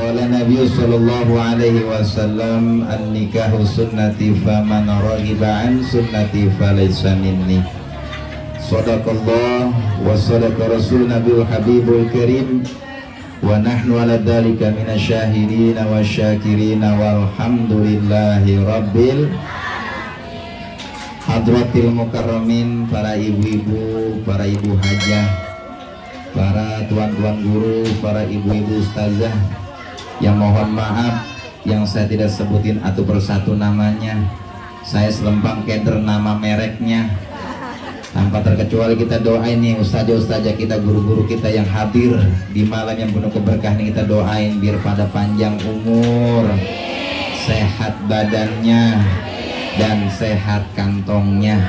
Qala Nabi sallallahu alaihi wasallam an-nikahu sunnati faman raghiba an sunnati falaysa minni. Shadaqallah wa sadaqa rasul Nabiul Habibul Karim wa nahnu ala dzalika minasyahidin wa syakirin walhamdulillahi rabbil hadratil mukarramin, para ibu-ibu, para ibu hajah, para tuan-tuan guru, para ibu-ibu ustazah, yang mohon maaf yang saya tidak sebutin satu persatu namanya. Saya selempang keder nama mereknya. Tanpa terkecuali kita doain nih ustazah-ustazah kita, guru-guru kita yang hadir di malam yang penuh keberkahan ini, kita doain biar pada panjang umur, sehat badannya dan sehat kantongnya,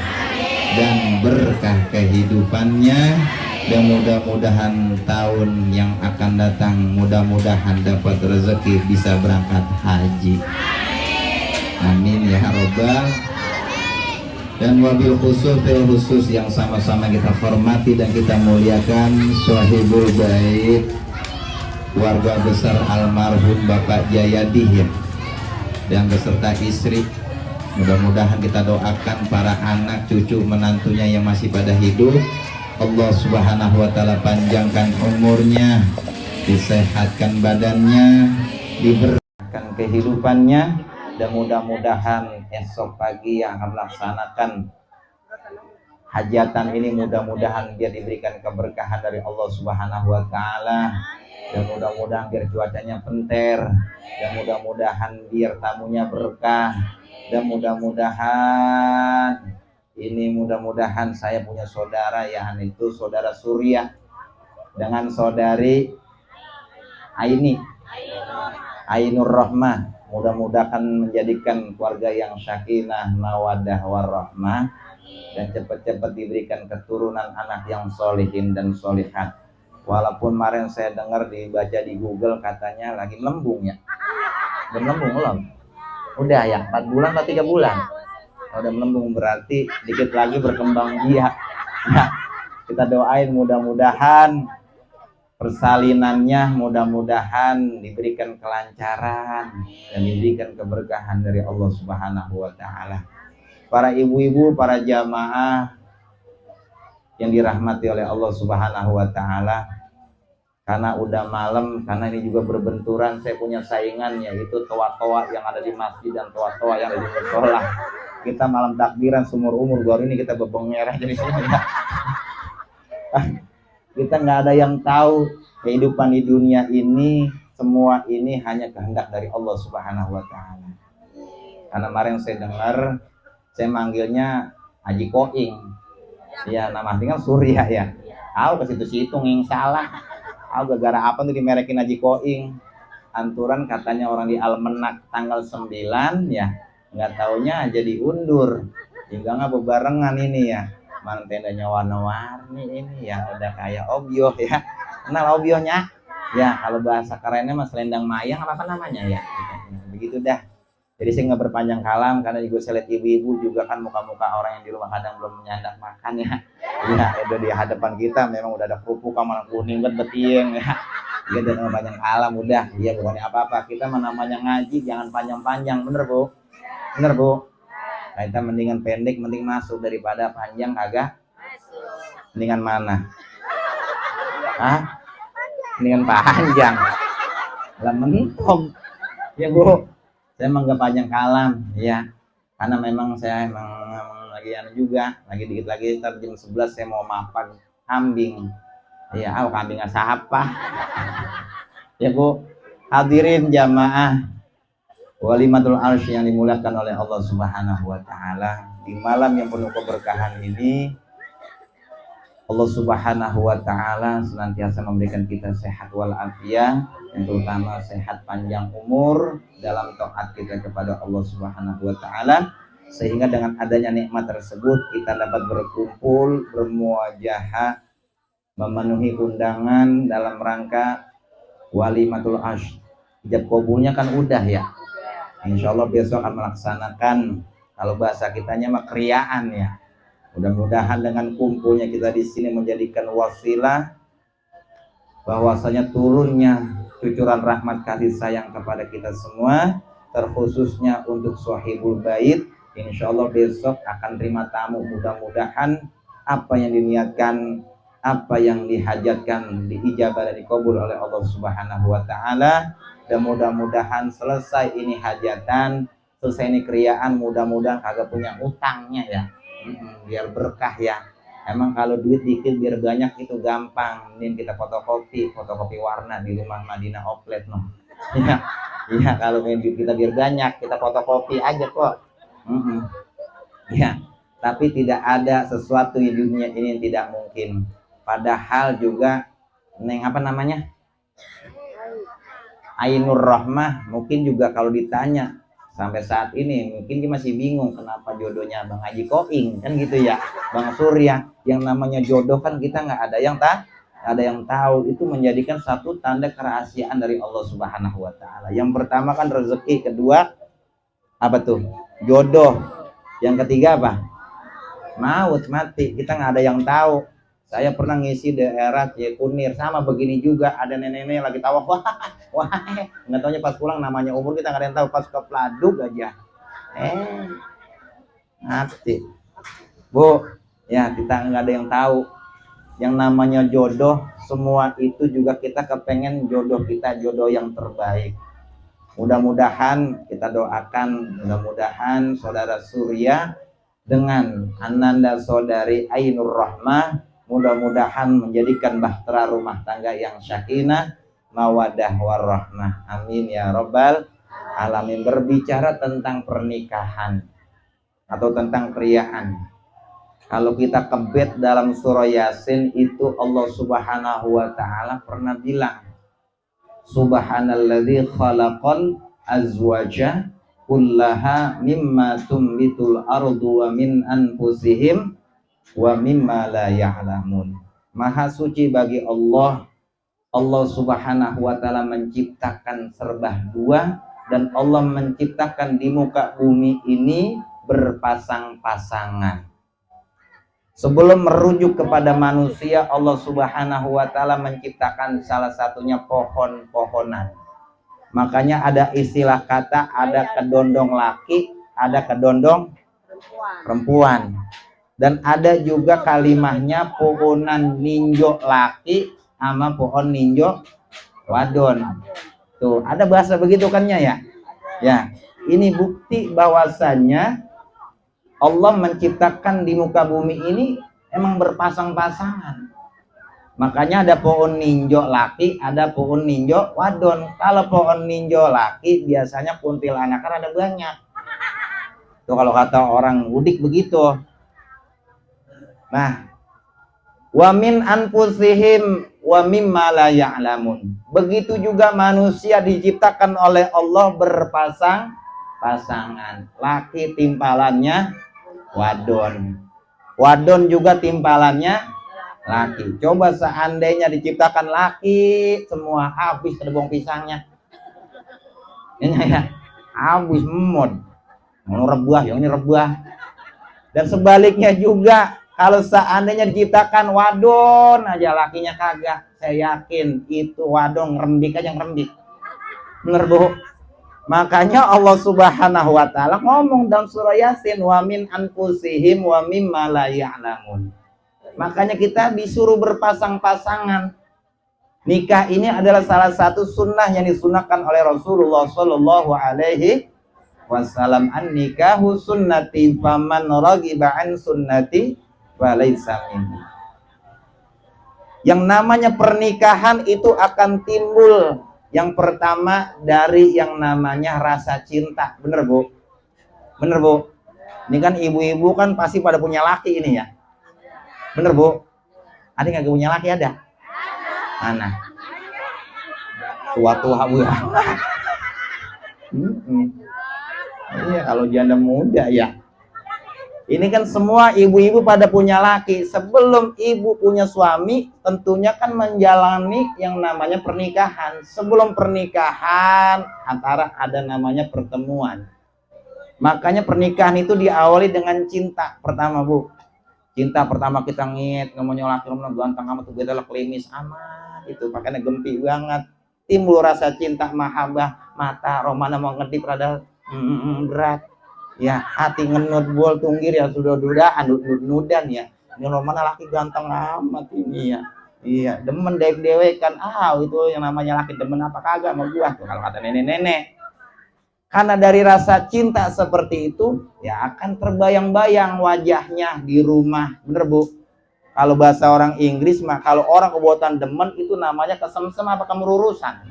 dan berkah kehidupannya. Dan mudah-mudahan tahun yang akan datang mudah-mudahan dapat rezeki bisa berangkat haji. Amin ya robbal. Dan wabil khusus yang sama-sama kita hormati dan kita muliakan Sohibul Bait, warga besar almarhum Bapak Jayadi dan beserta istri. Mudah-mudahan kita doakan para anak cucu menantunya yang masih pada hidup, Allah subhanahu wa ta'ala panjangkan umurnya, disehatkan badannya, diberkahkan kehidupannya, dan mudah-mudahan esok pagi yang akan melaksanakan hajatan ini, mudah-mudahan biar diberikan keberkahan dari Allah subhanahu wa ta'ala, dan mudah-mudahan biar cuacanya penter, dan mudah-mudahan biar tamunya berkah, dan mudah-mudahan saya punya saudara, yaitu saudara Surya dengan saudari Ainur Rahmah. Mudah-mudahan menjadikan keluarga yang sakinah, mawaddah, warahmah, dan cepat-cepat diberikan keturunan anak yang solihin dan solihat. Walaupun kemarin saya dengar dibaca di Google katanya lagi melembung ya. Melembung belum? Udah ya, 4 bulan atau 3 bulan? Udah melembung, berarti dikit lagi berkembang biak. Nah, kita doain mudah-mudahan persalinannya mudah-mudahan diberikan kelancaran dan diberikan keberkahan dari Allah subhanahu wa ta'ala. Para ibu-ibu, para jamaah yang dirahmati oleh Allah subhanahu wa ta'ala, karena udah malam, karena ini juga berbenturan, saya punya saingan, yaitu toa-toa yang ada di masjid dan toa-toa yang ada di musola. Kita malam takbiran seumur umur, baru ini kita bebengerah jadi sini ya. Kita nggak ada yang tahu kehidupan di dunia ini, semua ini hanya kehendak dari Allah subhanahu wa ta'ala. Karena kemarin saya dengar, saya manggilnya Haji Koing ya, nama aslinya Surya ya. Aku ke situ-situ yang salah. Aku gara-gara apa tuh dimerekin Haji Koing. Anturan katanya orang di Almenak tanggal 9 ya, nggak taunya jadi undur. Juga nggak bebarengan ini ya. Mana tendanya warna-warni ini ya, udah kayak obyo ya. Kenal obyonya? Ya, kalau bahasa kerennya mas selendang mayang apa namanya ya. Begitu dah. Jadi saya nggak berpanjang kalam, karena juga saya lihat ibu-ibu juga kan muka-muka orang yang di rumah kadang belum menyandak makan ya. Ya, udah di hadapan kita memang udah ada kerupuk kamar kuning betieng ya. Ya, dan panjang kalam udah. Ya bukannya apa-apa. Kita namanya ngaji jangan panjang-panjang, bener Bu? Bener Bu? Nah, kita mendingan pendek, mending masuk daripada panjang kagak masuk. Mendingan mana? Hah? Mendingan panjang. Lah mentok. Ya Bu, saya emang gak panjang kalam ya. Karena memang saya emang lagi juga, lagi dikit lagi ntar jam 11 saya mau makan kambing. Ya, kambing siapa? Ya Bu, hadirin jamaah Walimatul Arsy yang dimuliakan oleh Allah subhanahu wa ta'ala. Di malam yang penuh keberkahan ini, Allah subhanahu wa ta'ala senantiasa memberikan kita sehat walafiat, yang terutama sehat panjang umur dalam taat kita kepada Allah subhanahu wa ta'ala, sehingga dengan adanya nikmat tersebut kita dapat berkumpul, bermuajahah, memenuhi undangan dalam rangka Walimatul Arsy. Ijab kabulnya kan udah ya. Insya Allah besok akan melaksanakan, kalau bahasa kitanya mah kriaan ya. Mudah-mudahan dengan kumpulnya kita di sini menjadikan wasilah bahwasanya turunnya cucuran rahmat kasih sayang kepada kita semua, terkhususnya untuk Sohibul Bait. Insya Allah besok akan terima tamu, mudah-mudahan apa yang diniatkan, apa yang dihajatkan diijabah dan dikabul oleh Allah Subhanahu wa taala. Dan mudah-mudahan selesai ini hajatan, selesai ini kriaan, mudah-mudahan kagak punya utangnya ya. Biar berkah ya. Emang kalau duit dikit biar banyak itu gampang. Mending kita fotokopi warna di rumah Madinah Outlet no. Iya, iya kalau duit kita biar banyak, kita fotokopi aja kok. Ya, tapi tidak ada sesuatu di dunia ini yang tidak mungkin. Padahal juga apa namanya? Ainur Rahmah mungkin juga kalau ditanya sampai saat ini mungkin dia masih bingung kenapa jodohnya Bang Haji Koing kan gitu ya, Bang Surya. Yang namanya jodoh kan kita nggak ada yang tahu. Itu menjadikan satu tanda kerahasiaan dari Allah Subhanahu wa taala. Yang pertama kan rezeki, kedua apa tuh? Jodoh. Yang ketiga apa? Maut, mati. Kita nggak ada yang tahu. Saya pernah ngisi daerah Cikunir sama begini juga, ada nenek-nenek lagi tawa, wah nggak taunya pas pulang namanya umur kita nggak ada yang tahu, pas ke Pladuk aja mati bu ya. Kita nggak ada yang tahu yang namanya jodoh. Semua itu juga kita kepengen jodoh kita jodoh yang terbaik. Mudah-mudahan kita doakan, mudah-mudahan saudara Surya dengan Ananda saudari Ainur Rahmah mudah-mudahan menjadikan bahtera rumah tangga yang sakinah, mawadah warahmah. Amin ya rabbal alamin. Berbicara tentang pernikahan atau tentang kriaan, kalau kita kebet dalam surah Yasin itu Allah Subhanahu wa taala pernah bilang, Subhanalladzi khalaqal azwaja kullaha mimma tumbitul ardu wa min anfusihim wa mimma la ya'lamun. Maha suci bagi Allah. Allah Subhanahu wa taala menciptakan serba dua, dan Allah menciptakan di muka bumi ini berpasang-pasangan. Sebelum merujuk kepada manusia, Allah Subhanahu wa taala menciptakan salah satunya pohon-pohonan. Makanya ada istilah kata ada kedondong laki, ada kedondong perempuan. Dan ada juga kalimahnya pohonan ninjo laki sama pohon ninjo wadon. Tuh, ada bahasa begitu kannya ya? Ya, ini bukti bahwasannya Allah menciptakan di muka bumi ini emang berpasang-pasangan. Makanya ada pohon ninjo laki, ada pohon ninjo wadon. Kalau pohon ninjo laki biasanya kuntilanak kan ada banyak. Tuh kalau kata orang udik begitu. Nah, wa min anfusihim wa mimma la ya'lamun. Begitu juga manusia diciptakan oleh Allah berpasang-pasangan. Laki timpalannya wadon. Wadon juga timpalannya laki. Coba seandainya diciptakan laki semua, habis kedebong pisangnya. Ini ya, habis memod. Mau rebah, yang ini rebah. Dan sebaliknya juga, kalau seandainya diciptakan wadon aja lakinya kagak, saya yakin itu wadon ngerembik aja ngerembik. Bener bu? Makanya Allah Subhanahu wa taala ngomong dalam surah Yasin, wa min anfusihim wa mimma la ya'lamun. Makanya kita disuruh berpasang-pasangan. Nikah ini adalah salah satu sunnah yang disunahkan oleh Rasulullah Shallallahu Alaihi Wasallam. An nikahu sunnati faman raghiba an sunnati falaysa minni. Yang namanya pernikahan itu akan timbul yang pertama dari yang namanya rasa cinta. Bener bu? Bener bu? Ini kan ibu-ibu kan pasti pada punya laki ini ya. Bener bu? Ada nggak punya laki ada? Mana? Tua-tua bu ya. Iya kalau janda muda ya. Ini kan semua ibu-ibu pada punya laki. Sebelum ibu punya suami, tentunya kan menjalani yang namanya pernikahan. Sebelum pernikahan, antara ada namanya pertemuan. Makanya pernikahan itu diawali dengan cinta pertama bu. Cinta pertama kita ngomongnya laki ngomong ganteng amat tuh beda lah klimis amat itu pakainya gempi banget. timbul rasa cinta mahabbah, mata romana mau ngedip rada berat ya, hati ngenut bol tunggir ya, sudah dudaan nudan ya, ini romana laki ganteng amat ini ya. Iya, demen dewek kan, itu yang namanya laki demen apa kagak sama gua tuh kalau kata nenek-nenek. Karena dari rasa cinta seperti itu, ya akan terbayang-bayang wajahnya di rumah, bener Bu? Kalau bahasa orang Inggris mah, kalau orang kebuatan demen itu namanya kesemsem apa kemerurusan?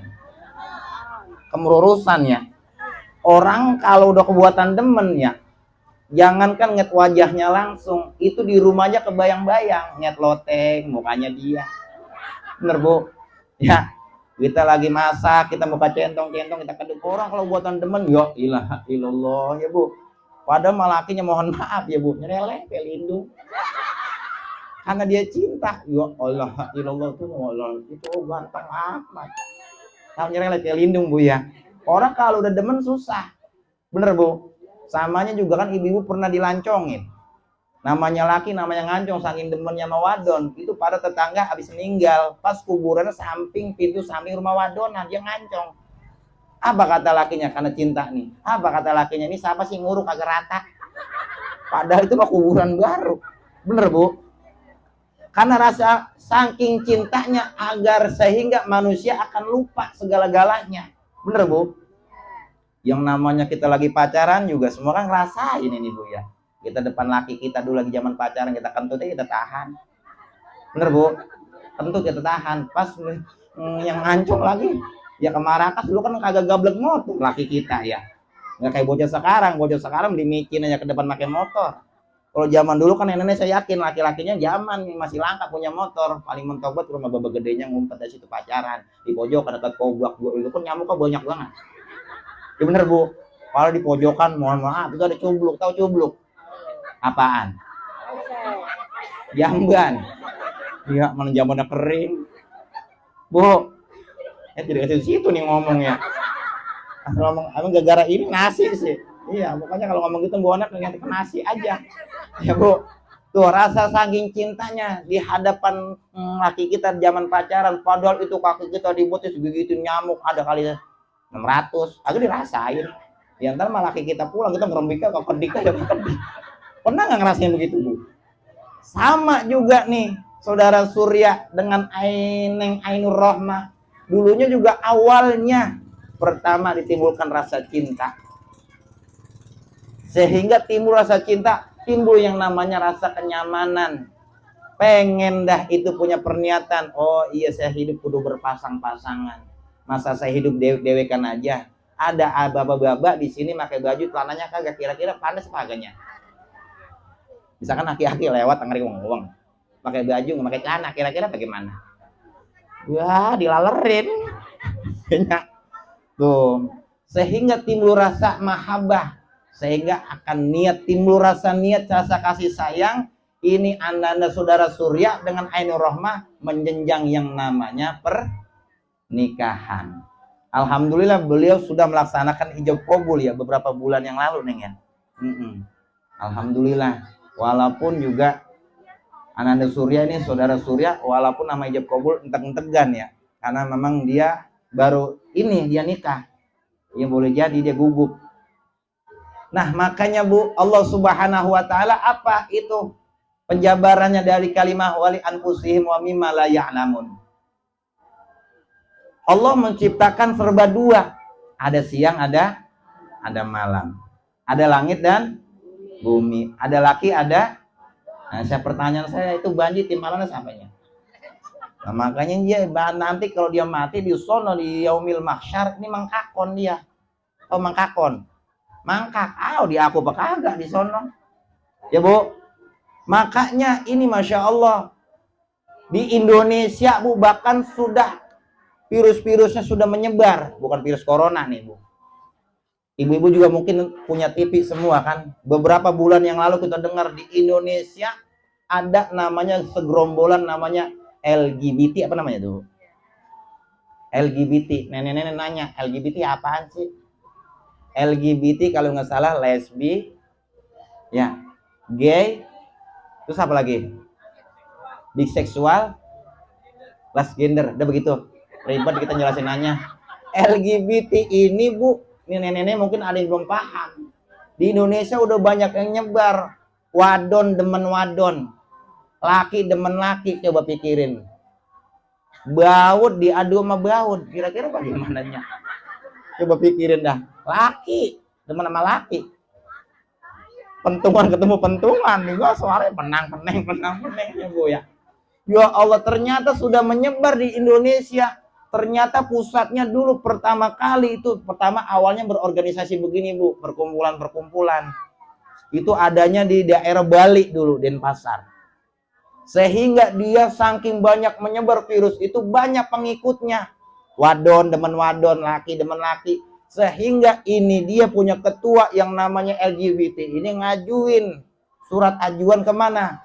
Kemerurusan ya. Orang kalau udah kebuatan demen ya, jangankan ngeliat wajahnya langsung, itu di rumahnya kebayang-bayang, ngeliat loteng mukanya dia. Bener Bu? Ya, kita lagi masak, kita buka centong-centong, kita keduk orang kalau buatan demen, ya ilaha illallah ya Bu. Padahal malakinya mohon maaf ya Bu, nyereleh pelindung. Karena dia cinta, ya Allah illallah tuh, itu ganteng amat. Tahu nyereleh pelindung Bu ya. Orang kalau udah demen susah. Bener Bu? Samanya juga kan ibu-ibu pernah dilancongin. Namanya laki, namanya ngancong, saking demennya sama wadon. Itu pada tetangga habis meninggal, pas kuburannya samping pintu samping rumah wadonan, dia ngancong. Apa kata lakinya? Karena cinta nih. Apa kata lakinya? Ini siapa sih nguruk kagak rata? Padahal itu mah kuburan baru. Bener Bu? Karena rasa saking cintanya agar sehingga manusia akan lupa segala-galanya. Bener Bu? Yang namanya kita lagi pacaran juga semua kan ngerasain ini Bu ya. Kita depan laki kita dulu lagi zaman pacaran, kita kentutnya kita tahan. Bener Bu? Kentut kita tahan. Pas yang ngancung lagi, ya ke Marakas dulu kan kagak gablek motor laki kita ya. Nggak kayak bocah sekarang dimicin aja ke depan pakai motor. Kalau zaman dulu kan nenek saya yakin laki-lakinya zaman masih langka punya motor. Paling mentok buat rumah baba gedenya ngumpet dari situ pacaran. Di pojokan dekat kobak. Itu kan nyamuknya banyak banget. Ya bener Bu. Kalau di pojokan mohon maaf itu ada cubluk. Tahu cubluk? Apaan? Jamban. Iya, mana jambannya kering. Bu, tidak ke situ nih ngomongnya. Ngomong, gara-gara ini nasi sih. Iya, pokoknya kalau ngomong gitu Bu anak pengen ke nasi aja. Ya Bu, tuh rasa saking cintanya di hadapan laki kita zaman pacaran. Padahal itu kaki kita dibutis begitu nyamuk ada kali 600. Agak dirasain. Ya ntar malah laki kita pulang kita ngerembiknya kok kedik aja kedik. Pernah nggak ngerasain begitu Bu? Sama juga nih saudara Surya dengan Ainur Rohmah. Dulunya juga awalnya pertama ditimbulkan rasa cinta. Sehingga timbul rasa cinta, timbul yang namanya rasa kenyamanan. Pengen dah itu punya perniatan. Oh iya saya hidup kudu berpasang-pasangan. Masa saya hidup dewek-dewekan aja. Ada baba-baba di sini pakai baju celananya kagak kira-kira pantas kagaknya. Misalkan aki-aki lewat ngeri ngomong pakai baju nggak pakai celana kira-kira bagaimana? Wah dilalerin. Tuh sehingga timbul rasa mahabbah, sehingga akan timbul rasa niat rasa kasih sayang. Ini anda saudara Surya dengan Ainur Rohmah menjenjang yang namanya pernikahan. Alhamdulillah beliau sudah melaksanakan ijab qabul ya beberapa bulan yang lalu nih ya. Alhamdulillah. Walaupun juga Ananda Surya ini saudara Surya, walaupun nama ijab qabul entek-entegan ya, karena memang dia baru ini dia nikah, ya boleh jadi dia gugup. Nah makanya Bu, Allah Subhanahu Wa Taala apa itu penjabarannya dari kalimah wali anfusihim wa mimma la ya'lamun. Allah menciptakan serba dua, ada siang ada malam, ada langit dan bumi, ada laki ada. Nah, pertanyaan saya itu banjir timbalannya siapanya? Nah, makanya dia nanti kalau dia mati di sono di yaumil mahsyar ini mangkakon dia. Oh mangkakon. Mangkak. Di aku apa kagak di sono. Ya Bu. Makanya ini Masya Allah di Indonesia Bu bahkan sudah virus-virusnya sudah menyebar, bukan virus corona nih Bu. Ibu-ibu juga mungkin punya TV semua kan. Beberapa bulan yang lalu kita dengar di Indonesia ada namanya segerombolan namanya LGBT apa namanya tuh? LGBT. Nenek-nenek nanya LGBT apaan sih? LGBT kalau nggak salah lesbi, ya, gay, terus apa lagi? Biseksual, transgender, udah begitu. ribet kita jelasin nanya. LGBT ini Bu, ini nenek-nenek mungkin ada yang belum paham. Di Indonesia udah banyak yang nyebar. Wadon demen wadon. Laki demen laki, coba pikirin. Baut diadu sama baut, kira-kira bagaimananya? Coba pikirin dah. Laki demen sama laki. Pentungan ketemu pentungan, juga suaranya penang ya Bu ya. Ya Allah, ternyata sudah menyebar di Indonesia. Ternyata pusatnya dulu pertama kali itu, awalnya berorganisasi begini Bu, perkumpulan-perkumpulan. Itu adanya di daerah Bali dulu, Denpasar. Sehingga dia saking banyak menyebar virus itu, banyak pengikutnya. Wadon demen wadon, laki demen laki. Sehingga ini dia punya ketua yang namanya LGBT. Ini ngajuin surat ajuan kemana?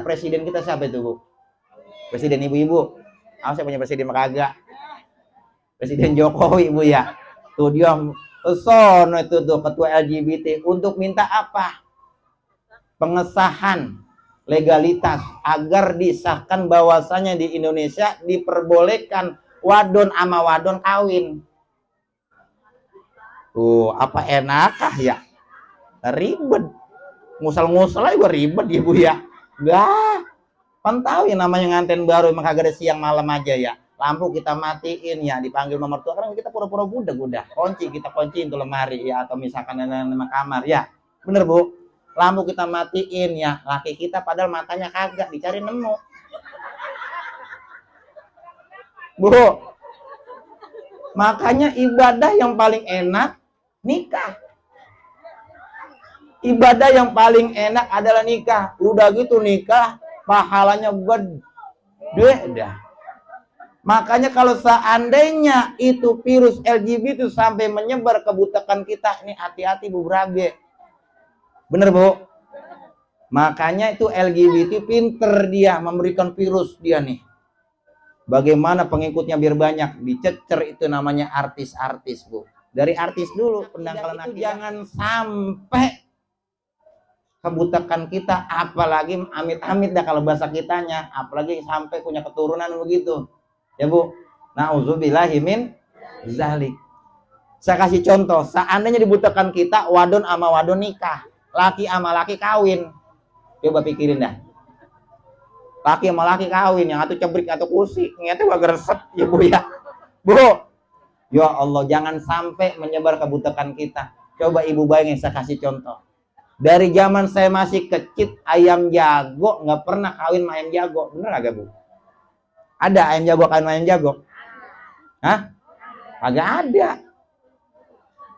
Presiden kita siapa itu Bu? Presiden ibu-ibu. Saya punya presiden kagak. Presiden Jokowi Bu ya. Tuh dia sono itu tuh ketua LGBT untuk minta apa? Pengesahan legalitas agar disahkan bahwasanya di Indonesia diperbolehkan wadon sama wadon kawin. Tuh, apa enakkah ya? Ribet. Ngusel-ngusel juga ribet ya Bu ya. Dah. Kan tahu yang namanya nganten baru emang kagak ada siang malam aja ya. Lampu kita matiin ya, dipanggil nomor tua, karena kita pura-pura budak udah. Kita kunciin tuh lemari ya, atau misalkan ada nama kamar ya. Bener Bu? Lampu kita matiin ya, laki kita padahal matanya kagak, dicari nemu. Bu, makanya ibadah yang paling enak nikah. Ibadah yang paling enak adalah nikah. Udah gitu nikah, pahalanya gede dah. Makanya kalau seandainya itu virus LGBT sampai menyebar ke butakan kita, ini hati-hati Bu Brabe. Bener Bu? Makanya itu LGBT pinter dia memberikan virus dia nih. Bagaimana pengikutnya biar banyak, dicecer itu namanya artis-artis Bu. Dari artis dulu, pendangkalan itu jangan sampai kebutakan kita, apalagi amit-amit dah kalau bahasa kitanya, apalagi sampai punya keturunan begitu. Ya Bu, na'udzubillahi min zalik. Saya kasih contoh, seandainya dibutakan kita wadon sama wadon nikah, laki sama laki kawin. Coba pikirin dah. Laki sama laki kawin, yang satu cebrik atau kursi, ngeliatnya gak geresep ya Bu ya. Bu, ya Allah, jangan sampai menyebar kebutakan kita. Coba ibu bayangin, saya kasih contoh. Dari zaman saya masih kecil, ayam jago nggak pernah kawin sama ayam jago. Bener agak Bu? Ada ayam jago kawin sama ayam jago? Hah? Agak ada.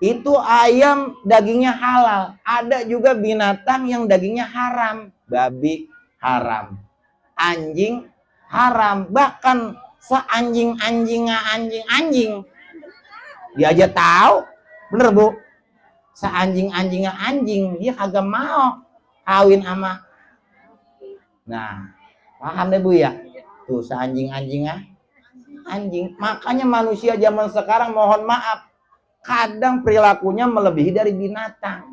Itu ayam dagingnya halal. Ada juga binatang yang dagingnya haram. Babi haram. Anjing haram. Bahkan seanjing-anjing. Dia aja tahu. Bener Bu? Seanjing-anjing dia kagak mau kawin sama. Nah, paham deh Bu ya? Tuh seanjing-anjing. Makanya manusia zaman sekarang mohon maaf, kadang perilakunya melebihi dari binatang.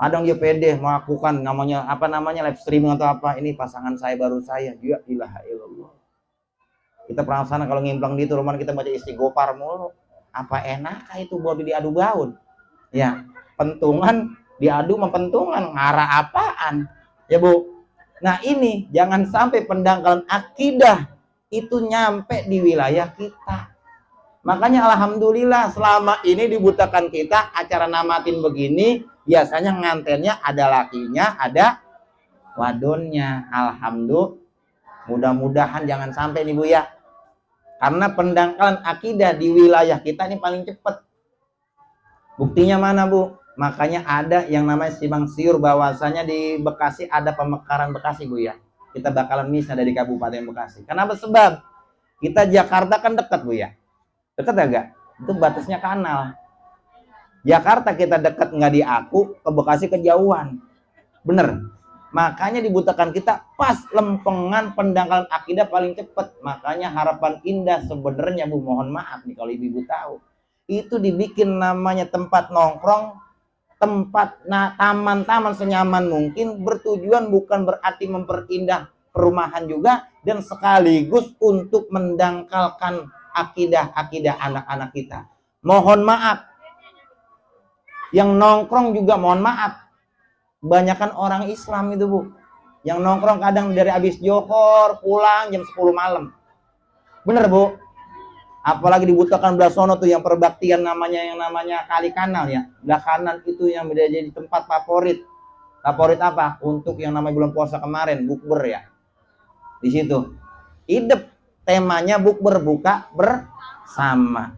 Kadang dia pede melakukan live streaming atau apa, ini pasangan saya baru saya. Ya ilaha illallah. Kita pernah sana kalau ngimplang di itu rumah kita baca istighfar mulu. Apa enak itu buat diadu baun? Ya, pentungan diadu sama pentungan, ngarah apaan? Ya Bu. Nah ini jangan sampai pendangkalan akidah itu nyampe di wilayah kita. Makanya alhamdulillah selama ini dibutakan kita acara namatin begini, biasanya ngantennya ada lakinya, ada wadonnya. Alhamdulillah. Mudah-mudahan jangan sampai nih Bu ya. Karena pendangkalan akidah di wilayah kita ini paling cepat. Buktinya mana Bu? Makanya ada yang namanya simpang siur, bahwasanya di Bekasi ada pemekaran Bekasi Bu ya. Kita bakalan misah dari Kabupaten Bekasi. Kenapa? Sebab kita Jakarta kan dekat Bu ya. Dekat agak? Itu batasnya kanal. Jakarta kita dekat nggak diaku, ke Bekasi kejauhan. Bener. Makanya dibutakan kita pas lempengan pendangkalan akidah paling cepat. Makanya harapan indah sebenarnya Bu, mohon maaf nih kalau ibu-ibu tahu. Itu dibikin namanya tempat nongkrong, taman-taman senyaman mungkin, bertujuan bukan berarti memperindah perumahan juga, dan sekaligus untuk mendangkalkan akidah anak-anak kita. Mohon maaf, yang nongkrong juga mohon maaf, kebanyakan orang Islam itu Bu, yang nongkrong kadang dari habis johor pulang jam 10 malam. Bener Bu? Apalagi dibutuhkan belah sono tuh yang perbaktian namanya kali kanal ya. Belah kanan itu yang menjadi tempat favorit. Favorit apa? Untuk yang namanya bulan puasa kemarin, bukber ya. Di situ. Idep temanya bukber, buka bersama.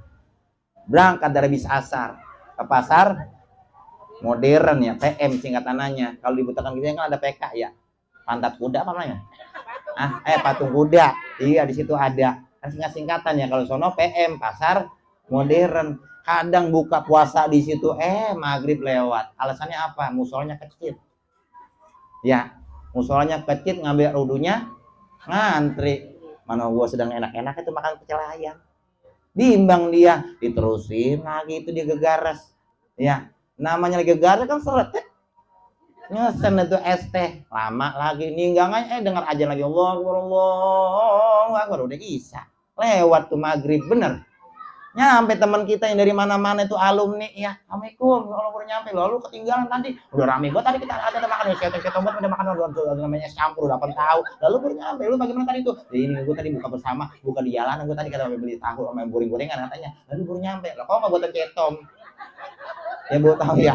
Berangkat dari bis asar ke pasar modern ya, PM singkatannya. Kalau dibutuhkan gitu kan ada PK ya. Pantat kuda apa namanya? Patung kuda. Iya, di situ ada. Singkatan ya, kalau sono PM pasar modern. Kadang buka puasa di situ maghrib lewat. Alasannya apa? Musolanya kecil. Ya, musolanya kecil, ngambil wudunya ngantri. Mana gua sedang enak-enak itu makan pecel ayam. Bimbang dia, diterusin lagi itu dia gegares. Ya, namanya lagi gegares kan seret ya. Ngesen itu ST lama lagi ninggangannya dengar aja lagi Allah Akbar udah isya lewat tuh maghrib bener nyampe teman kita yang dari mana-mana itu alumni ya Assalamualaikum kalau baru nyampe lalu ketinggalan tadi udah rame banget tadi kita ada makan ya kita udah makan namanya es campur udah tahu lalu baru nyampe lu bagaimana tadi tuh ini gue tadi buka bersama buka di jalanan gue tadi kata beli tahu sama goreng-gorengan katanya lalu baru nyampe lah kok nggak buatan cetom ya buat tahu ya.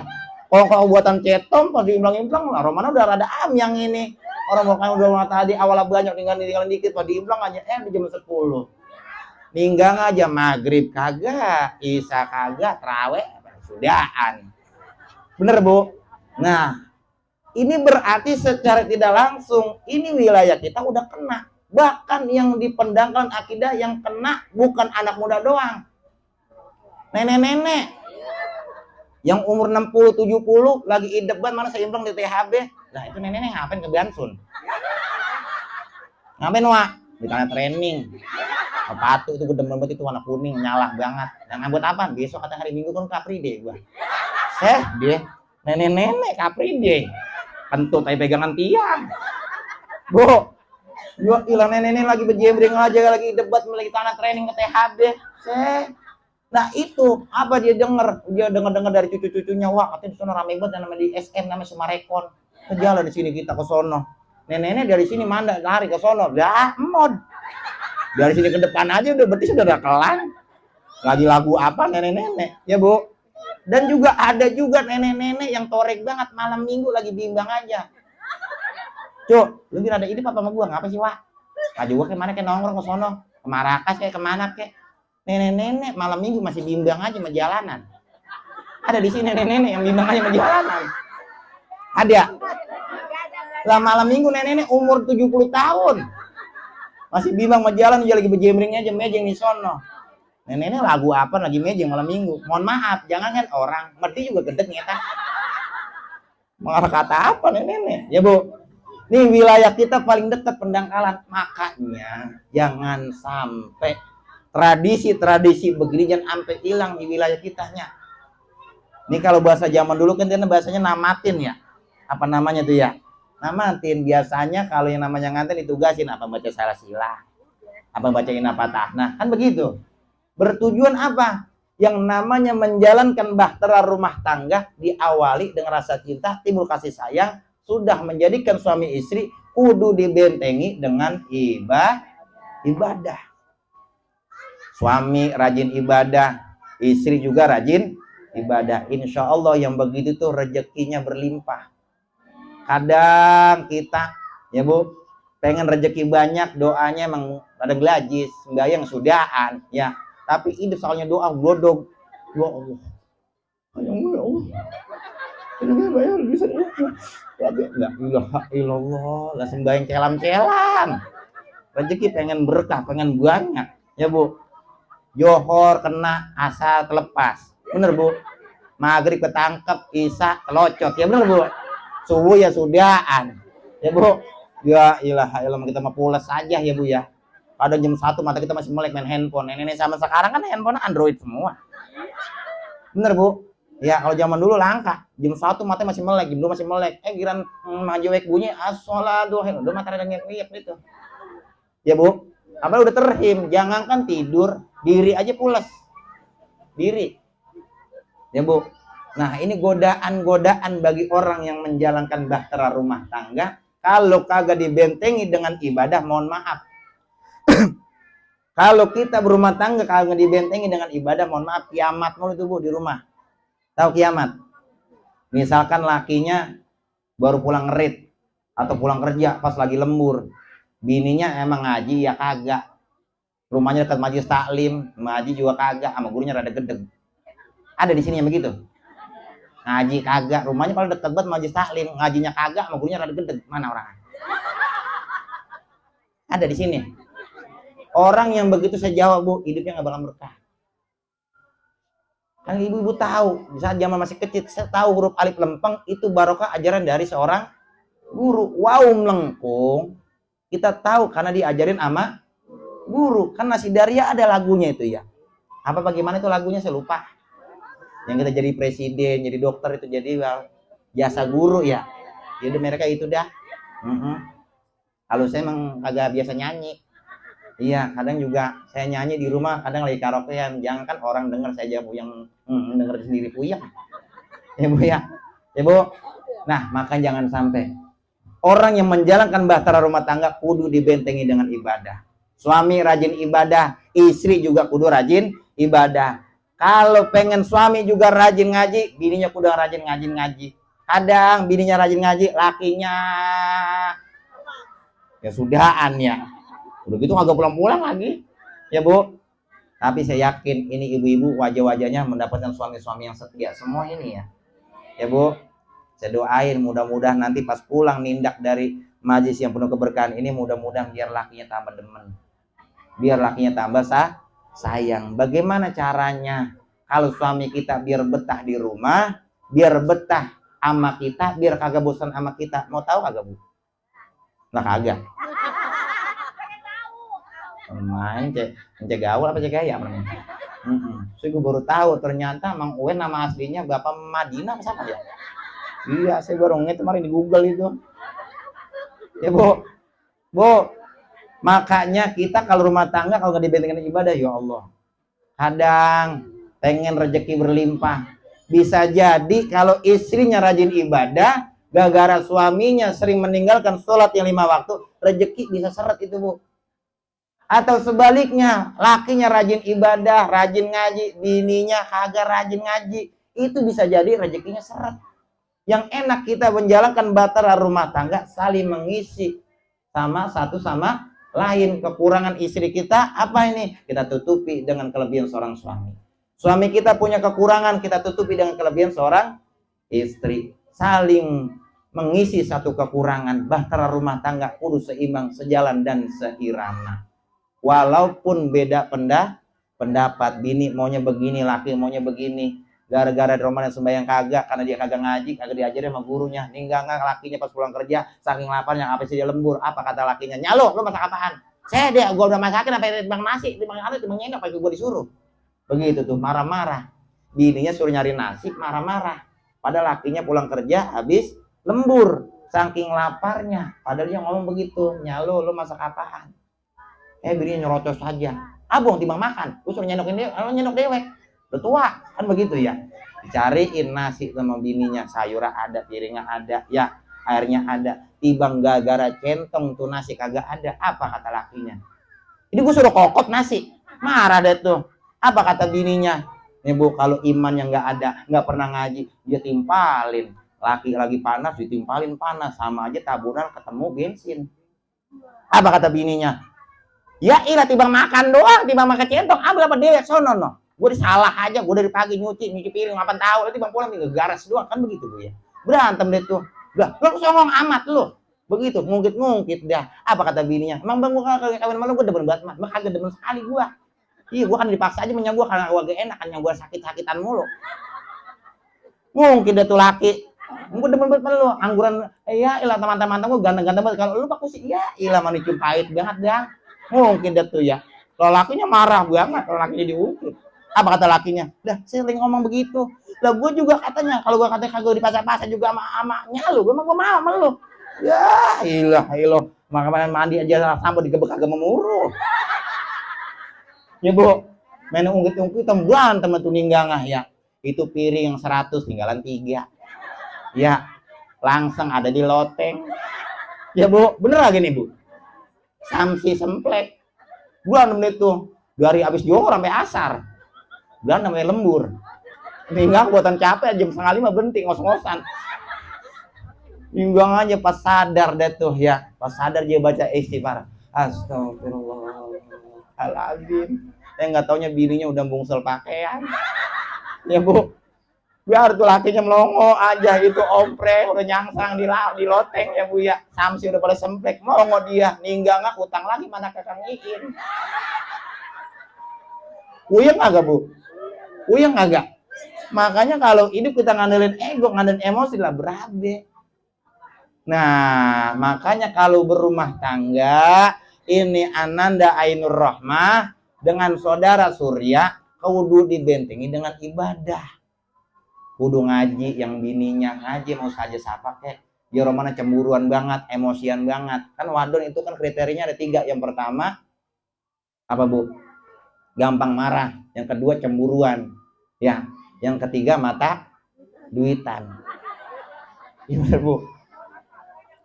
Kalau buatan cetom pas diimblang-imblang lah Romana udah rada amyang ini. Orang makan udah tadi awal banyak tinggal dikit pas diimblang aja di jam 10. Ninggang aja maghrib kagak, isya kagak, tarawih sudahan. Bener Bu? Nah, ini berarti secara tidak langsung ini wilayah kita udah kena. Bahkan yang dipendangkan akidah yang kena bukan anak muda doang. Nenek-nenek yang umur 60 70 lagi idep banget mana seimbang di THB. Lah itu nenek ngapain ke Bansun? Ngapain Wak? Di tanah training. Sepatu itu gede banget itu warna kuning nyala banget. Yang buat apa? Besok kata hari Minggu kan Capri Day gua. Dia nenek-nenek Capri Day. Kentut aja pegangan tiang. Bu. Gua hilang nenek-nenek lagi berjembreng aja lagi debat lagi tanah training ke THB. Nah itu apa dia dengar dari cucu-cucunya wah katanya di sono rame banget namanya di SM namanya Sumarekon kejalan di sini kita ke sono nenek-nenek dari sini mandek lari ke sono dah mod dari sini ke depan aja udah berarti sudah kelar lagi lagu apa nenek-nenek ya Bu dan juga ada juga nenek-nenek yang torek banget malam minggu lagi bimbang aja Cuk lu ada ide apa sama gua ngapa sih Wak aja gua kemana ke nongkrong ke sono ke Marakas kayak kemana kek nenek-nenek malam minggu masih bimbang aja sama jalanan. Ada di sini nenek-nenek yang bimbang aja sama jalanan. Ada. Lah malam minggu nenek-nenek umur 70 tahun. Masih bimbang sama jalan dia lagi berjembreng aja mejeng di sono. Nenek-nenek lagu apa lagi mejeng malam minggu. Mohon maaf, jangan kan orang merti juga gedek nyata. Mengarah kata apa nenek-nenek? Ya Bu. Nih wilayah kita paling dekat pendangkalan. Makanya jangan sampai tradisi-tradisi begini jangan sampai hilang di wilayah kitanya. Ini kalau bahasa zaman dulu kan bahasanya namatin ya. Apa namanya tuh ya? Namatin biasanya kalau yang namanya ngantin ditugasin apa baca salasila, apa bacain apa nah kan begitu. Bertujuan apa? Yang namanya menjalankan bahtera rumah tangga diawali dengan rasa cinta, timbul kasih sayang, sudah menjadikan suami istri kudu dibentengi dengan ibadah. Suami rajin ibadah, istri juga rajin ibadah. Insya Allah yang begitu tuh rezekinya berlimpah. Kadang kita, ya Bu, pengen rezeki banyak, doanya emang ada gelajis, sembahyang sudahan, ya. Tapi ini soalnya doa glodog. Ya Allah, ya Allah, ini bayar bisa ya. La ilaha illallah, lah sembahyang celam-celam. Rezeki pengen berkah, pengen banyak, ya Bu. Johor kena asal terlepas bener Bu maghrib ketangkep isya kelocot ya bener Bu subuh ya sudahan ya Bu ya ilaha illallah kita mah pulas saja ya Bu ya kadang jam 1 mata kita masih melek main handphone nenek sama sekarang kan handphone Android semua bener Bu ya kalau zaman dulu langka jam 1 mata masih melek jam 2 masih melek giran majewek bunyi as-shalatu udah mata ada ngeliat gitu ya Bu Apa udah terhim, jangankan tidur, diri aja pules. Diri. Ya, Bu. Nah, ini godaan-godaan bagi orang yang menjalankan bahtera rumah tangga. Kalau kagak dibentengi dengan ibadah, mohon maaf. Kalau kita berumah tangga kagak dibentengi dengan ibadah, mohon maaf, kiamat mulu itu, Bu, di rumah. Tahu kiamat? Misalkan lakinya baru pulang ngerit atau pulang kerja pas lagi lembur. Bininya emang ngaji ya kagak. Rumahnya dekat majelis taklim, ngaji juga kagak, sama gurunya rada gedeg. Ada di sini yang begitu. Ngaji kagak, rumahnya kalau dekat banget majelis taklim, ngajinya kagak, sama gurunya rada gedeg. Mana orang? Ada di sini. Orang yang begitu saya jawab, Bu, hidupnya nggak bakal berkah. Kan ibu-ibu tahu, di saat zaman masih kecil, saya tahu huruf alif lempeng itu barokah ajaran dari seorang guru. Wow, melengkung. Kita tahu karena diajarin sama guru. Kan Nasi Daria ada lagunya itu ya. Apa bagaimana itu lagunya saya lupa. Yang kita jadi presiden, jadi dokter itu jadi jasa guru ya. Jadi mereka itu dah. Kalau saya emang agak biasa nyanyi. Iya, kadang juga saya nyanyi di rumah, kadang lagi karaokean. Jangan kan orang dengar saya aja, Bu, yang denger sendiri puyeng. Ya, Bu ya. Ya, Bu. Nah, maka jangan sampai orang yang menjalankan bahtera rumah tangga kudu dibentengi dengan ibadah. Suami rajin ibadah, istri juga kudu rajin ibadah. Kalau pengen suami juga rajin ngaji, bininya kudu rajin ngaji. Kadang bininya rajin ngaji, lakinya ya sudahan ya. Udah gitu kagak pulang-pulang lagi. Ya, Bu. Tapi saya yakin ini ibu-ibu wajah-wajahnya mendapatkan suami-suami yang setia semua ini ya. Ya, Bu. Saya doain mudah-mudahan nanti pas pulang nindak dari majlis yang penuh keberkahan ini, mudah-mudahan biar lakinya tambah demen. Biar lakinya tambah sayang. Bagaimana caranya? Kalau suami kita biar betah di rumah, biar betah sama kita, biar kagak bosan sama kita. Mau tahu kagak, Bu? Nah, kagak. Main cek gaul apa cek gaya namanya. So gue baru tahu ternyata Mang Uwen nama aslinya Bapak Madinah apa siapa ya? Iya, saya baru ngeliat kemarin di Google itu. Ya, Bu. Bu, makanya kita kalau rumah tangga kalau nggak dibentengin ibadah, ya Allah. Kadang pengen rezeki berlimpah. Bisa jadi kalau istrinya rajin ibadah, gara-gara suaminya sering meninggalkan sholat yang 5 waktu, rezeki bisa seret itu, Bu. Atau sebaliknya, lakinya rajin ibadah, rajin ngaji, bininya kagak rajin ngaji. Itu bisa jadi rezekinya seret. Yang enak kita menjalankan bahtera rumah tangga, saling mengisi sama satu sama lain. Kekurangan istri kita apa ini? Kita tutupi dengan kelebihan seorang suami. Suami kita punya kekurangan, kita tutupi dengan kelebihan seorang istri. Saling mengisi satu kekurangan. Bahtera rumah tangga kudu seimbang, sejalan dan seirama. Walaupun beda pendapat, bini maunya begini, laki maunya begini. Gara-gara di rumah sembahyang kagak, karena dia kagak ngaji, kagak diajarin sama gurunya. Ninggal lakinya pas pulang kerja, saking laparnya apa sih dia lembur. Apa kata lakinya? Nyalo, lu masak apaan? Saya deh, gua udah masakin apa timbang nasi, timbang nyendok, pakai gua disuruh. Begitu tuh, marah-marah. Bininya suruh nyari nasi, marah-marah. Padahal lakinya pulang kerja habis lembur, saking laparnya. Padahal dia ngomong begitu, nyalo, lu masak apaan? Bininya nyerocos saja. Abang timbang makan, gua suruh nyendokin dia, lu nyendok dewek. Udah tua, kan begitu ya. Dicariin nasi sama bininya, sayurnya ada, piringnya ada, ya airnya ada. Tibang gara-gara centong tuh nasi kagak ada. Apa kata lakinya? Ini gue suruh kokot nasi. Marah deh tuh. Apa kata bininya? Nih, Bu, kalau iman yang nggak ada, nggak pernah ngaji, dia timpalin. Laki lagi panas, ditimpalin panas. Sama aja taburan ketemu bensin. Apa kata bininya? Ya ilah, tibang makan doang, tibang makan centong. Ambil apa dewek sono no. Gue salah aja, gue dari pagi nyuci piring 8 tahun, nanti bang pulang tinggal garas doang, kan begitu, Bu ya. Berantem deh tuh. Udah, lu songong amat lu. Begitu, ngungkit dah. Apa kata bininya? Emang bang gue kagak kawin sama lu, gue demen banget mah. Kagak demen sekali gue. Iya, gue kan dipaksa aja punya gue karena gue gak enak, kan yang gue sakit-sakitan mulu. Ngungkit deh tuh laki. Gue demen banget sama lu, angguran, ya ilah teman-teman gue ganteng-ganteng banget. Kalau lu Pak Kusi, ya ilah manicum pahit banget dah. Ngungkit deh tuh ya. Kalau lakinya marah banget, kalau lakinya diungkit. Apa kata lakinya? Dah, sering ngomong begitu. Lah gue juga katanya, kalau gue katanya kagak di pasar-pasar juga sama amaknya lu, gue mau sama lu. Ya, ilah. Makanya mandi aja sampo digebek kagak memuruh. Ya Bu, main ungkit-ungkit berantem tuh ninggangah ya. Itu piring yang 100 tinggalan 3. Ya, langsung ada di loteng. Ya Bu, bener lagi nih Bu. Samsi semplek. Berantem itu dari habis johor sampai asar. Berantem sampai lembur. Ninggang buatan capek jam 4:30 berhenti ngos-ngosan. Ninggang aja pas sadar deh tuh ya. Pas sadar dia baca istighfar. Astagfirullahaladzim. Nggak taunya bininya udah bungsel pakaian. Ya Bu, biar tuh lakinya melongo aja itu ompre udah nyangsang di loteng ya Bu ya. Samsi udah pada semplek melongo dia. Ninggangnya utang lagi mana Kakang Iin. Uyeng agak Bu? Uyeng agak? Makanya kalau hidup kita ngandelin ego, ngandelin emosi lah berabe. Nah, makanya kalau berumah tangga ini Ananda Ainur Rahmah dengan saudara Surya kudu dibentengi dengan ibadah. Kudu ngaji yang bininya ngaji mau saja siapa kek. Dia romana cemburuan banget, emosian banget. Kan wadon itu kan kriterianya ada 3. Yang pertama apa Bu? Gampang marah. Yang kedua cemburuan. Ya, yang ketiga mata duitan. Gimana Bu?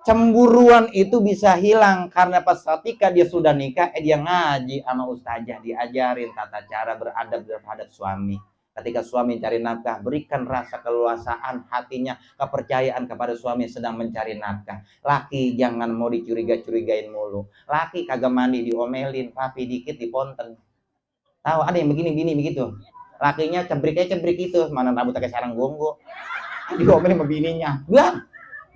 Cemburuan itu bisa hilang karena pas ketika dia sudah nikah, dia ngaji sama ustazah, diajarin tata cara beradab terhadap suami. Ketika suami cari nafkah, berikan rasa keleluasaan hatinya, kepercayaan kepada suami sedang mencari nafkah. Laki jangan mau dicurigain mulu. Laki kagak mandi diomelin, rapi dikit diponten. Tahu ada yang begini begitu. Lakinya cebrik itu, mana rambut kayak sarang gonggo. Diomelin sama bininya. Ya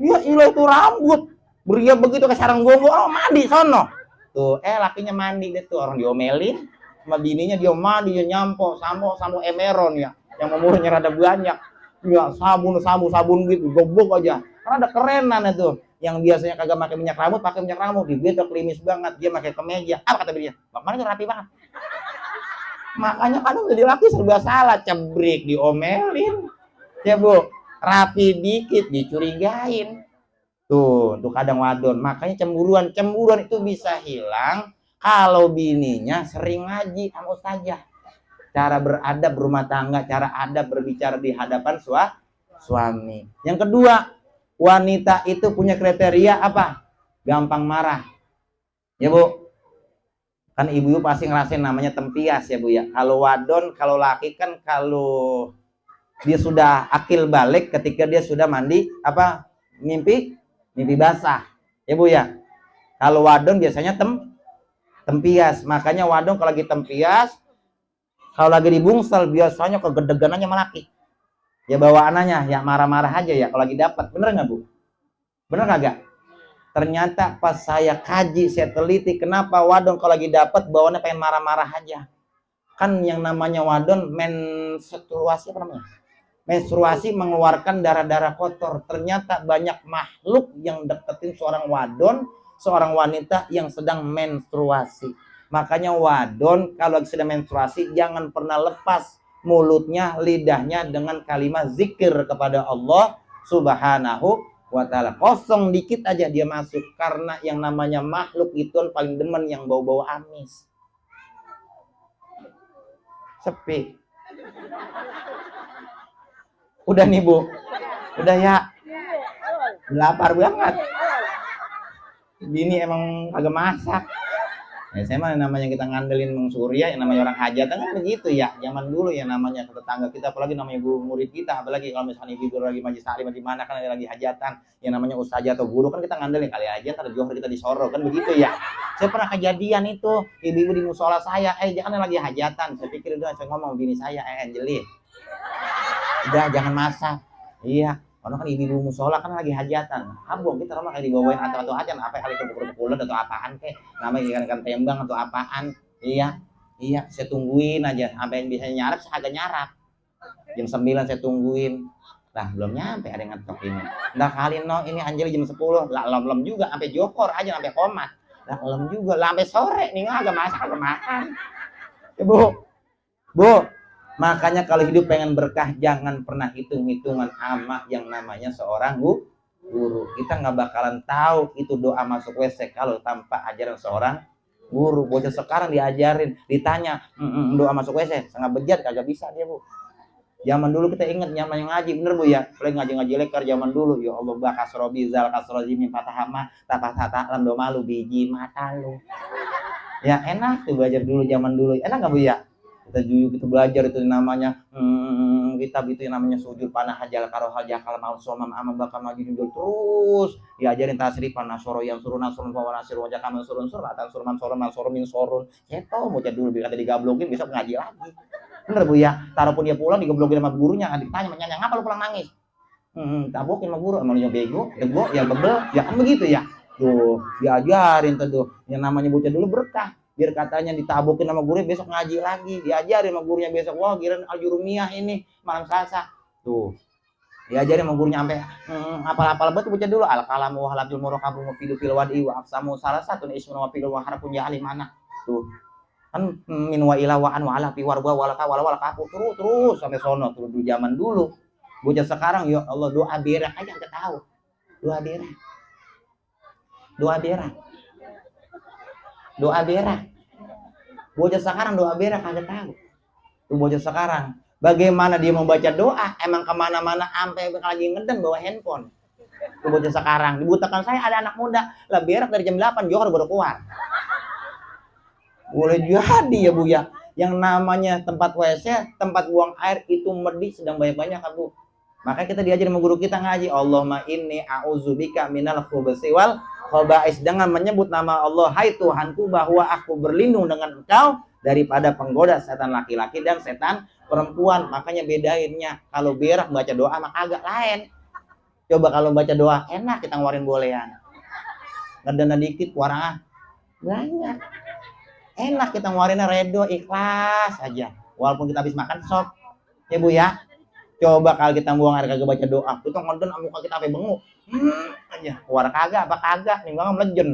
ilah itu rambut. Beria begitu ke sarang gonggo, oh mandi sono. Tuh, lakinya mandi deh tuh, orang diomelin sama bininya, dia mandi, dia nyampo emeron ya. Yang umurnya rada banyak. Ya sabun gitu, gobok aja. Karena ada kerenan itu. Yang biasanya kagak pakai minyak rambut, dibetok klimis banget, dia pakai kemeja. Apa kata bininya? Bang itu rapi banget. Makanya kadang jadi laki serba salah, cebrik diomelin. Ya Bu, rapi dikit dicurigain. Tuh kadang wadon. Makanya cemburuan itu bisa hilang kalau bininya sering ngaji sama ustazah. Cara beradab rumah tangga, cara adab berbicara di hadapan suami. Yang kedua, wanita itu punya kriteria apa? Gampang marah. Ya Bu. Kan ibu-ibu pasti ngerasain namanya tempias ya Bu ya. Kalau wadon, kalau laki kan kalau dia sudah akil balik ketika dia sudah mandi apa mimpi basah ya Bu ya. Kalau wadon biasanya tempias. Makanya wadon kalau lagi tempias, kalau lagi dibungsel biasanya kegedeganannya melaki. Ya bawaannya ya marah-marah aja ya kalau lagi dapat. Bener nggak Bu? Bener kagak? Ternyata pas saya kaji, saya teliti kenapa wadon kalau lagi dapat bawaannya pengen marah-marah aja. Kan yang namanya wadon menstruasi apa namanya? Menstruasi mengeluarkan darah-darah kotor. Ternyata banyak makhluk yang deketin seorang wadon, seorang wanita yang sedang menstruasi. Makanya wadon kalau sedang menstruasi jangan pernah lepas mulutnya, lidahnya dengan kalimat zikir kepada Allah Subhanahu wa ta'ala. Kosong dikit aja dia masuk, karena yang namanya makhluk itu paling demen yang bau-bau amis. Sepi. Udah nih Bu, udah ya, lapar banget. Bini emang agak masak. Ya, saya mah namanya kita ngandelin Mang Surya, yang namanya orang hajatan kan begitu ya. Zaman dulu yang namanya tetangga kita, apalagi namanya guru murid kita, apalagi kalau misalnya ibu lagi majlis taklim di mana kan lagi hajatan, yang namanya ustazah atau guru kan kita ngandelin kali aja ntar johor kita disoro kan begitu ya. Saya pernah kejadian itu, ibu-ibu di musola saya, jangan lagi hajatan. Saya pikir udah saya ngomong bini saya, Anjeli. Udah jangan masak. Iya. Karena kan ibu-ibu musola kan lagi hajatan. Abang kita rumah kayak dibawain atau ajan apa kali pukul-pukulan atau apaan kek. Namanya ikan tembang atau apaan. Iya. Saya tungguin aja sampai bisa nyarap, saya agak nyarap. Jam 9 saya tungguin. Lah belum nyampe ada yang ngetok ini. Nah kali ini Anjeli jam 10. Lah lem juga sampai jokor aja sampai komat. Lah lem juga lah sampai sore nih agak masak agak makan. Ya Bu. Makanya kalau hidup pengen berkah jangan pernah hitung-hitungan ama yang namanya seorang guru. Kita nggak bakalan tahu itu doa masuk WC kalau tanpa ajaran seorang Guru bocah sekarang diajarin, ditanya, doa masuk WC, setengah bejat kagak bisa dia, Bu. Zaman dulu kita ingat zaman yang ngaji, bener Bu ya, paling ngaji lekar zaman dulu. Ya Allah, bakas robi zal kasroji min fatahama tapasata alam do malu biji mata lu. Ya enak tuh belajar dulu zaman dulu, enak nggak Bu ya? Kita dulu kita belajar itu namanya kitab itu yang namanya sujud panah hajal karohal jakal mau somam amam bakal maju jujur terus diajarin tasrifan nasoro yang suruh nasrun bawa nasir wajah kamu surun suratan surman sorun masorun min sorun. Ceto bocah dulu kata digablokin besok ngaji lagi. Bener Bu ya, taruhpun dia pulang digoblokin sama gurunya, ditanya menyanyi ngapa lu pulang nangis? Tabokin sama guru, emang dia bego, ya bebel, ya kan begitu ya. Tuh, diajarin tuh, yang namanya bocah dulu berkah. Biar katanya ditabokin sama guru besok ngaji lagi, diajarin sama gurunya besok, wah kirain aljurumiyah ini malam Selasa. Tuh. Diajarin sama gurunya sampai apal-apal betul bocah dulu, al-kalamu wa halabul murakabu wa fidu fil wadi wa afsamu salah satu ismu wa fidu wa harapun ya mana. Tuh. Kan min wa ila wa an wa ala fi warwa walaka wala kaku terus sampai sono terus dulu zaman dulu. Bocah sekarang ya Allah doa berak aja enggak tahu. Doa berak. Doa berak. Doa berak. Bocah sekarang doa berak enggak tahu. Tuh bocah sekarang bagaimana dia membaca doa emang kemana-mana sampai lagi ngeden bawa handphone. Tuh bocah sekarang dibutakan saya ada anak muda lah berak dari jam 8 johor baru keluar. Boleh jadi ya Bu ya, yang namanya tempat WC, tempat buang air itu medis sedang banyak-banyak kan Bu. Makanya kita diajar sama guru kita ngaji, Allahumma inni a'udzubika minal khubuthi wal khaba'is, dengan menyebut nama Allah, hai Tuhanku bahwa aku berlindung dengan Engkau daripada penggoda setan laki-laki dan setan perempuan. Makanya bedainnya kalau berak baca doa mah agak lain. Coba kalau baca doa enak kita ngeluarin bolehan. Ngedana dikit warang banyak. Enak kita ngeluarinnya redo ikhlas aja walaupun kita habis makan sop ya Bu ya. Coba kalau kita buang air kagak baca doa kita ngeden muka kita sampai benguk aja keluar kagak apa kagak nih nggak melejen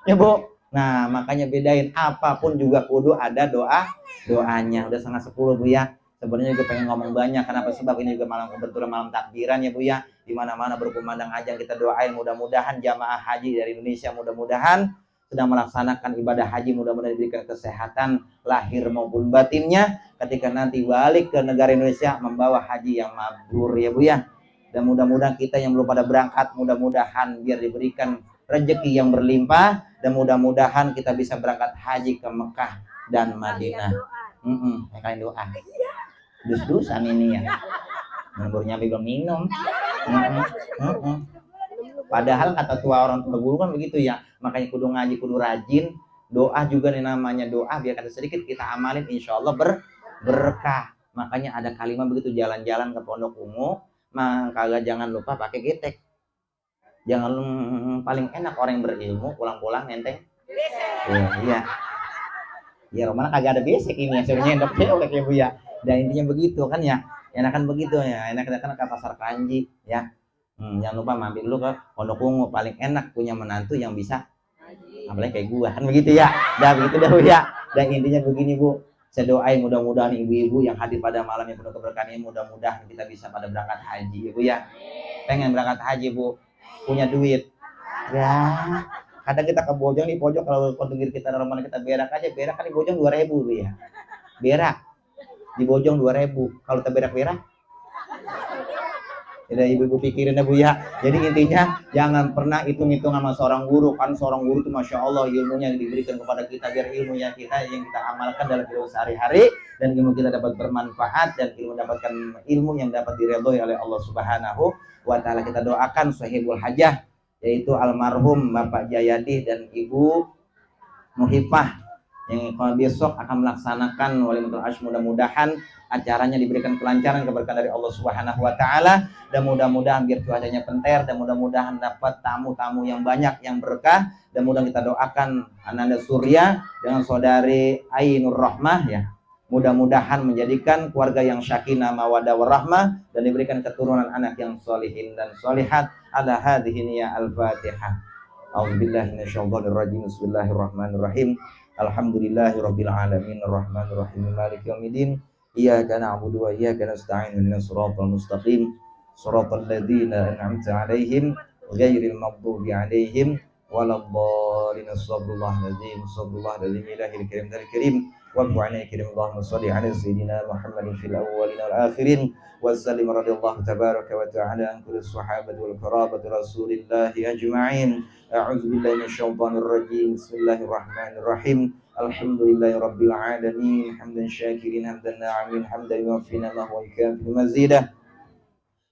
ya Bu. Nah makanya bedain apapun juga kudu ada doanya. Udah 9:30 Bu ya. Sebenarnya juga pengen ngomong banyak kenapa sebab ini juga malam kebetulan malam takbiran ya Bu ya. Dimana-mana berkumandang ajang kita doain mudah-mudahan jamaah haji dari Indonesia mudah-mudahan sedang melaksanakan ibadah haji mudah-mudahan diberikan kesehatan lahir maupun batinnya ketika nanti balik ke negara Indonesia membawa haji yang mabrur ya Bu ya. Dan mudah-mudahan kita yang belum pada berangkat mudah-mudahan biar diberikan rezeki yang berlimpah dan mudah-mudahan kita bisa berangkat haji ke Mekah dan Madinah. Kalian doa. Dus-dusan ini ya. Baru nyampe belum minum. Padahal kata tua orang tua guru kan begitu ya. Makanya kudu ngaji, kudu rajin. Doa juga nih namanya doa. Biar kata sedikit kita amalin insya Allah berkah. Makanya ada kalimat begitu jalan-jalan ke Pondok Ungu. Maka jangan lupa pakai getek. Jangan paling enak orang yang berilmu pulang-pulang nenteng. Iya. Ya romana kagak ada basic ini. Sebenarnya endok oleh ya Bu ya. Dan intinya begitu kan ya. Enakan begitu ya. Enak-enakan ke pasar Kranji ya. Jangan lupa mampir dulu ke Pondok Ungu, paling enak punya menantu yang bisa apalagi kayak gua kan begitu ya. Dah begitu dah Bu ya. Dan intinya begini Bu, saya doain mudah-mudahan ibu-ibu yang hadir pada malam yang penuh keberkahan ini mudah-mudahan kita bisa pada berangkat haji ya Bu ya. Pengen berangkat haji Bu, punya duit. Ya, kadang kita ke Bojong di pojok kalau kontingir kita dalam mana kita berak aja, berak kan di Bojong 2.000 Bu ya. Berak di Bojong 2.000. Kalau kita berak-berak ya ibu-ibu pikirin ya Bu ya. Jadi intinya jangan pernah hitung-hitung sama seorang guru. Kan seorang guru itu Masya Allah ilmunya yang diberikan kepada kita. Biar ilmunya kita yang kita amalkan dalam hidup sehari-hari. Dan ilmu kita dapat bermanfaat. Dan dapatkan ilmu yang dapat diridhoi oleh Allah Subhanahu wa Ta'ala. Kita doakan sahibul hajah, yaitu almarhum Bapak Jayadi dan Ibu Muhifah yang besok akan melaksanakan Walimatul Ash. Mudah-mudahan acaranya diberikan kelancaran keberkahan dari Allah Subhanahu wa Ta'ala, dan mudah-mudahan biar cuacanya penter, dan mudah-mudahan dapat tamu-tamu yang banyak yang berkah, dan mudah kita doakan Ananda Surya dengan saudari Ainur Rahmah ya, mudah-mudahan menjadikan keluarga yang sakinah mawaddah warahmah dan diberikan keturunan anak yang solihin dan solihat. Ala hadhihi ya al-Fatihah. A'udzubillahi minasyaitonir rajim. Bismillahirrahmanirrahim. Alhamdulillahirabbil alamin arrahmanir rahim maliki yaumiddin. Iyyaka na'budu wa iyyaka nasta'in ihdinas siratal mustaqim siratal ladzina an'amta 'alaihim ghairil maghdubi 'alaihim waladdallin. Astagfirullahaladzim, astagfirullahaladzim, ilahil karim dari karim. Wa'fu anna ya karim, Allahumma salli ala sayyidina Muhammadin fil awwalin wal akhirin. Wassalim radhiyallahu tabaraka wa ta'ala an kulli sahabati wal qarabati rasulillahi ajma'in. A'udzu billahi minasyaitonir rajim. Bismillahirrahmanirrahim. Alhamdulillahi rabbil alamin. Hamdan syakirin, hamdan na'imin, hamdan yuwaffi ni'amahu wa yukafi mazidah.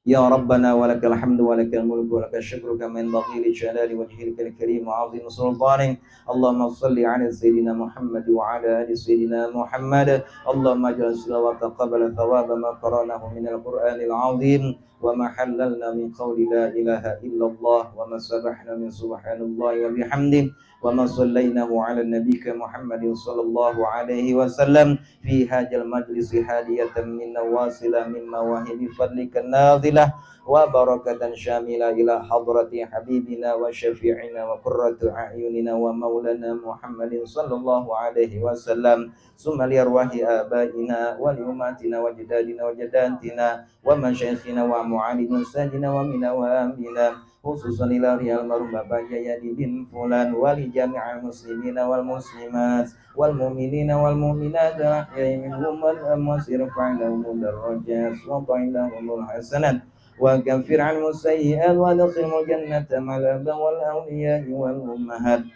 يا ربنا ولك الحمد ولك الملك ولك الشكر كما ينبغي لجلال وجهك الكريم وعظيم سلطانك. اللهم صل على سيدنا محمد وعلى ال سيدنا محمد. اللهم اجعل الصلوات وتقبل ثواب ما قرأناه من القرآن العظيم وما حللنا من قول لا إله إلا الله وما سبحنا من سبحان الله وبحمده وما صليناه على النبي محمد صلى الله عليه وسلم في هذا المجلس هادية منا واصلة من مواهب فضلك النازلة وبركة شاملة إلى حضرة حبيبنا وشفيعنا وقرة أعيننا ومولانا محمد صلى الله عليه وسلم ثم لأرواح آبائنا ولأمهاتنا وجدادنا وجداتنا ومشايخنا ومعالم ساجنا ومن وامنا خصوصا إلى ريال المرحوم Bapak Jayadi bin Fulan wali jami'al muslimina wal muslimat wal mu'minina wal mu'minat al-ahya'i minhum wal amwat irfa' lahum darajat wa ta'ilahum hasanat wa kaffir 'anhum sayyi'at wa adkhilhum jannata ma'al wal awliya'i wal ummahat.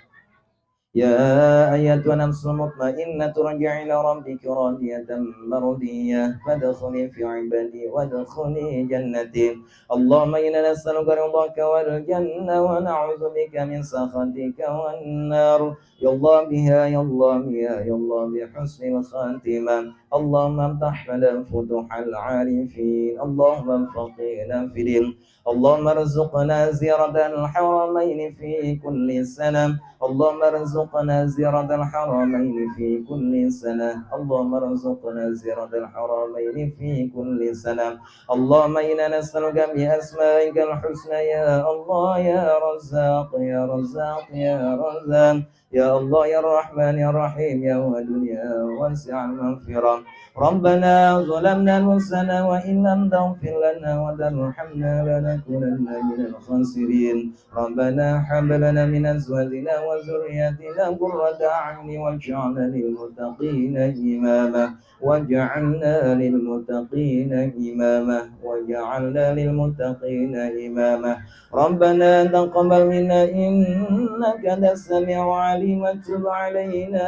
يا أيتها النفس المطمئنة ارجعي إلى ربك راضية مرضية فادخلي في عبادي وادخلي جنتي. اللهم إنا نسألك رضاك والجنة ونعوذ بك من سخطك والنار. يا الله بها يا الله بها يا الله بحسن الخاتمة. اللهم افتح لنا فتوح العارفين. اللهم فقهنا في الدين. اللهم ارزقنا زيارة الحرمين في كل سنة. اللهم ارزقنا زيارة الحرمين في كل سنة. اللهم ارزقنا زيارة الحرمين في كل سنة. اللهم إنا نسألك بأسمائك الحسنى يا الله يا رزاق يا رزاق يا رزاق يا الله يا الرحمن يا الرحيم يا ودود يا واسع المغفرة. ربنا ظلمنا أنفسنا وإن لم تغفر لنا وترحمنا لنكونن من الخاسرين. ربنا هب لنا من أزواجنا وذرياتنا قرة أعين واجعلنا للمتقين إماما وجعلنا للمتقين إماما وجعلنا للمتقين إماما. ربنا تقبل منا إنك أنت السميع العليم وتب علينا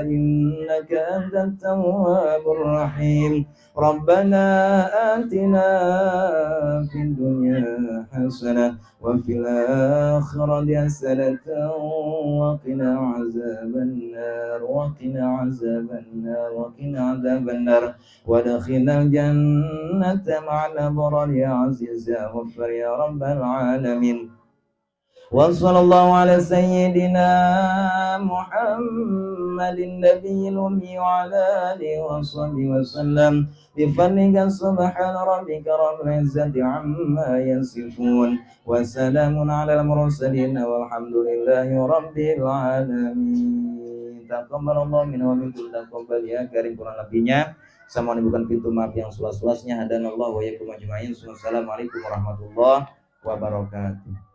إنك أنت التواب الرحيم. ربنا آتنا في الدنيا حسنة وفي الآخرة حسنة وقنا عذاب النار وقنا عذاب النار وقنا عذاب النار وادخلنا الجنة مع الأبرار يا عزيز يا غفار يا رب العالمين. وصلى الله على سيدنا محمد النبي الأمي وعلى آله وصحبه وسلم بفضلك سبحان ربك رب العزة عما يصفون وسلام على المرسلين والحمد لله رب العالمين. Taqabbalallahu minna wa minkum taqabbal ya karim. Kurang lebihnya saya mohon bukan pintu maaf yang seluas-luasnya. Hadanallahu wa iyyakum ajma'in. Wassalamualaikum warahmatullahi wabarakatuh.